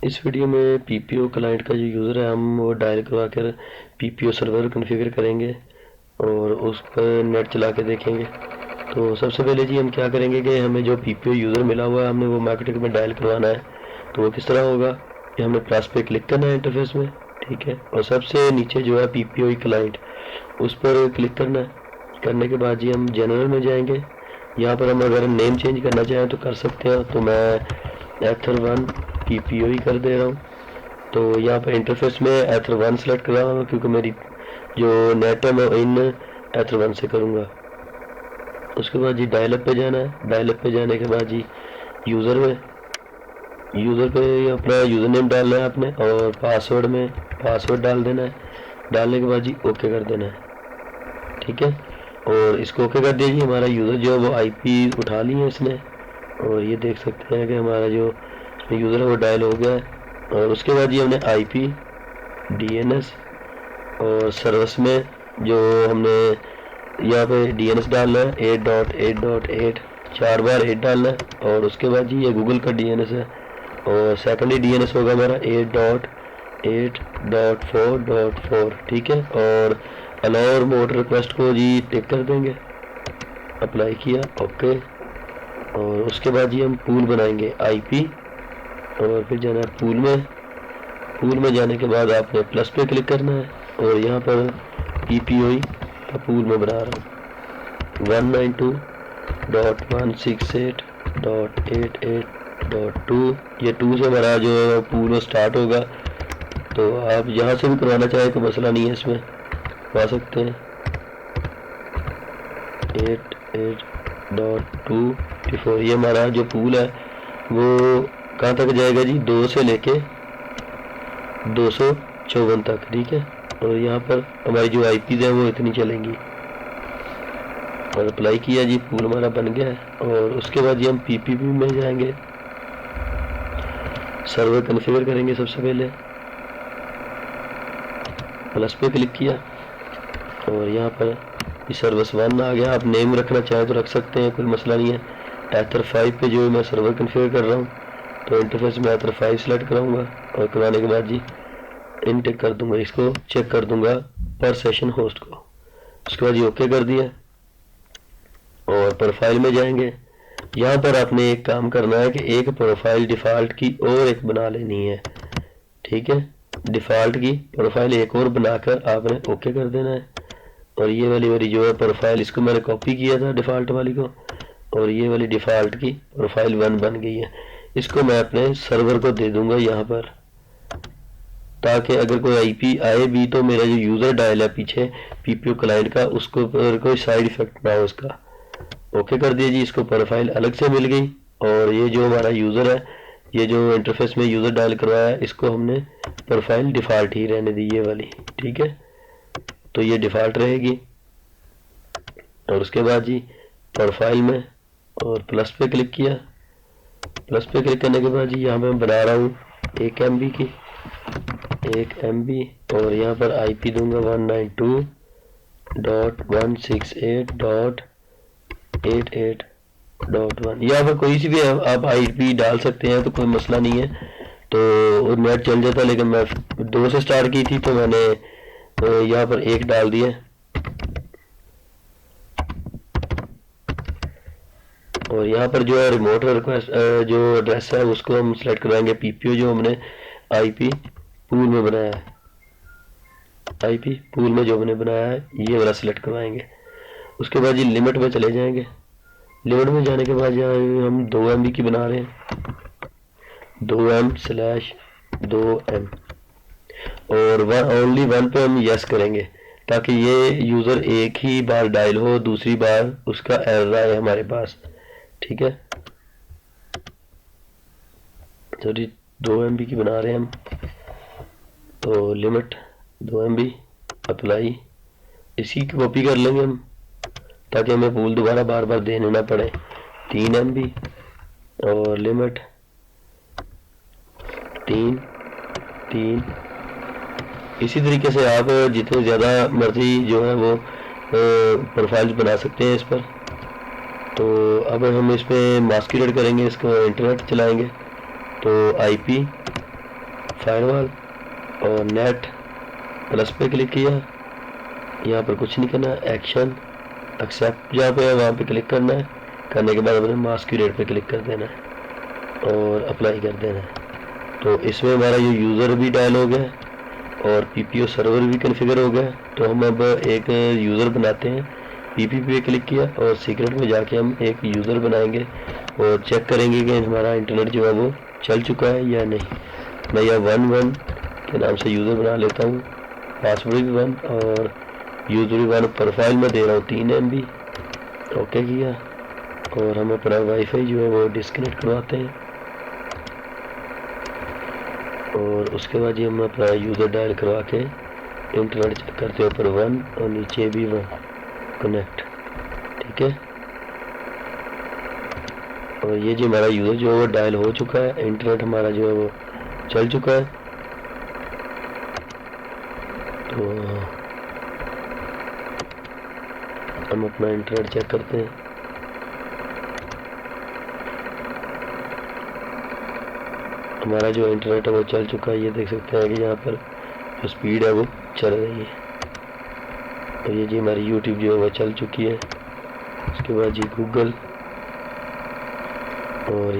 इस वीडियो में PPO client का जो यूज़र है हम वो डायल करवा कर पीपीओ सर्वर कॉन्फ़िगर करेंगे और उस पर नेट चला के देखेंगे। तो सबसे पहले जी हम क्या करेंगे कि हमें जो पीपीओ यूज़र मिला हुआ है हमने वो मार्केटिंग में डायल करवाना है। तो वो किस तरह होगा कि हमने प्लस पे क्लिक करना है इंटरफेस में, ठीक है, और सबसे नीचे जो है पीपीओ क्लाइंट उस पर क्लिक करना है। करने के बाद जी हम जनरल में जाएंगे। यहाँ पर हम अगर नेम चेंज करना चाहें तो कर सकते हैं। तो मैं एथर1 पीपीओ ही कर दे रहा हूँ। तो यहाँ पर इंटरफेस में एथर1 सेलेक्ट कर रहा हूँ क्योंकि मेरी जो नेट है मैं इन एथर1 से करूँगा। उसके बाद जी डायलअप पे जाना है। डायलअप पे जाने के बाद जी यूज़र पे अपना यूज़र नेम डालना है आपने और पासवर्ड में पासवर्ड डाल देना है। डालने के बाद जी ओके कर देना है, ठीक है। और इसको ओके कर दीजिए। हमारा यूज़र जो है वो आईपी उठा ली है इसने, और ये देख सकते हैं कि हमारा जो यूज़र है वो डायल हो गया है। और उसके बाद ये हमने आईपी, डीएनएस और सर्विस में जो हमने यहाँ पे डीएनएस डालना है 8.8.8 4 बार 8 डालना है। और उसके बाद जी ये गूगल का डीएनएस है और सेकेंडरी डीएनएस होगा हमारा 8.8.4.4, ठीक है। और अलाउ रिमोट रिक्वेस्ट को जी टिक कर देंगे। अप्लाई किया, ओके। और उसके बाद जी हम पूल बनाएंगे आईपी और फिर जाना है पूल में। पूल में जाने के बाद आपने प्लस पे क्लिक करना है और यहाँ पर पीपीओ का पूल में बना रहा हूँ 192.168.88.2। ये 2 से हमारा जो है पूल स्टार्ट होगा। तो आप यहाँ से भी करवाना चाहें तो मसला नहीं है, इसमें करवा सकते हैं। 88.2 ये हमारा जो पूल है वो कहाँ तक जाएगा जी, 2 से लेके 254 तक, ठीक है। और यहाँ पर हमारी जो आईपीज है वो इतनी चलेंगी। और अप्लाई किया जी, पूल हमारा बन गया है। और उसके बाद जी हम पीपीपी में जाएंगे, सर्वर कॉन्फ़िगर करेंगे। सबसे पहले प्लस पे क्लिक किया और यहाँ पर सर्विस 1 आ गया। आप नेम रखना चाहें तो रख सकते हैं, कोई मसला नहीं है। एथर5 पे जो मैं सर्वर कॉन्फ़िगर कर रहा हूँ तो इंटरफेस में एथर5 सेलेक्ट कराऊंगा और कराने के बाद जी इनटेक कर दूंगा, इसको चेक कर दूंगा पर सेशन होस्ट को। उसके बाद जी ओके कर दिया और प्रोफाइल में जाएंगे। यहाँ पर आपने एक काम करना है कि एक प्रोफाइल डिफ़ॉल्ट की और एक बना लेनी है, ठीक है। डिफ़ॉल्ट की प्रोफाइल एक और बनाकर आपने ओके कर देना है। और ये वाली मेरी जो है प्रोफाइल, इसको मैंने कॉपी किया था डिफ़ॉल्ट वाली को, और ये वाली डिफ़ॉल्ट की प्रोफाइल 1 बन गई है। इसको मैं अपने सर्वर को दे दूंगा यहाँ पर, ताकि अगर कोई आईपी आए भी तो मेरा जो यूज़र डायल है पीछे पीपीओ क्लाइंट का उसको पर कोई साइड इफेक्ट ना हो उसका। ओके कर दिया जी, इसको प्रोफाइल अलग से मिल गई। और ये जो हमारा यूज़र है, ये जो इंटरफेस में यूज़र डायल करवाया है, इसको हमने प्रोफाइल डिफ़ॉल्ट ही रहने दी, ये वाली, ठीक है। तो ये डिफ़ॉल्ट रहेगी। और उसके बाद जी प्रोफाइल में और प्लस पे क्लिक किया। प्लस पे क्लिक करने के बाद जी यहाँ पे मैं बना रहा हूँ 1 MB की, 1 MB। और यहाँ पर आईपी दूंगा 192.168.88.1। यहाँ पर कोई सी भी आप आईपी डाल सकते हैं, तो कोई मसला नहीं है। तो नेट चल जाता, लेकिन मैं 2 से स्टार्ट की थी तो मैंने यहाँ पर 1 डाल दिया। और यहाँ पर जो है रिमोट रिक्वेस्ट जो एड्रेस है उसको हम सिलेक्ट करवाएंगे पीपीओ जो हमने आईपी पूल में बनाया है। आईपी पूल में जो हमने बनाया है ये वाला सिलेक्ट करवाएंगे। उसके बाद जी लिमिट में चले जाएंगे। लिमिट में जाने के बाद यहाँ हम 2 MB की बना रहे हैं, 2M/2M। और ओनली 1 पे हम यस करेंगे ताकि ये यूज़र एक ही बार डायल हो, दूसरी बार उसका एरर आए हमारे पास, ठीक है। तो 2 MB की बना रहे हैं हम। तो लिमिट 2 MB, अप्लाई, इसी की कॉपी कर लेंगे हम ताकि हमें पूल दोबारा बार बार देने ना पड़े। 3 MB और लिमिट 3। इसी तरीके से आप जितने ज़्यादा मर्जी जो है वो प्रोफाइल्स बना सकते हैं इस पर। तो अब हम इस पर मास्क एड करेंगे, इसको इंटरनेट चलाएंगे। तो आईपी फायरवॉल और नेट प्लस पे क्लिक किया। यहाँ पर कुछ नहीं करना, एक्शन एक्सेप्ट जहाँ पे है वहाँ पे क्लिक करना है। करने के बाद अपने मास्क्यूरेट पे क्लिक कर देना है और अप्लाई कर देना है। तो इसमें हमारा ये यूज़र भी डायल हो गया और पीपीओ सर्वर भी कॉन्फ़िगर हो गया। तो हम अब एक यूज़र बनाते हैं। पीपी पे क्लिक किया और सीक्रेट में जाके हम एक यूज़र बनाएंगे और चेक करेंगे कि हमारा इंटरनेट जो है वो चल चुका है या नहीं। मैं यह 11 के नाम से यूज़र बना लेता हूँ, पासवर्ड भी 1 और यूज़र भी 1। प्रोफाइल में दे रहा हूँ 3 MB। ओके किया और हम अपना वाईफाई जो है वो डिस्कनेक्ट करवाते हैं और उसके बाद ये हम अपना यूज़र डायल करवा के इंटरनेट चेक करते हैं। ऊपर 1 और नीचे भी 1 कनेक्ट, ठीक है। और ये जो हमारा यूज़र जो है वो डायल हो चुका है, इंटरनेट हमारा जो है वो चल चुका है। तो हम अपना इंटरनेट चेक करते हैं। हमारा जो इंटरनेट है वो चल चुका है। ये देख सकते हैं कि यहाँ पर जो स्पीड है वो चल रही है। और ये जी हमारी यूट्यूब जो है वो चल चुकी है। उसके बाद जी गूगल और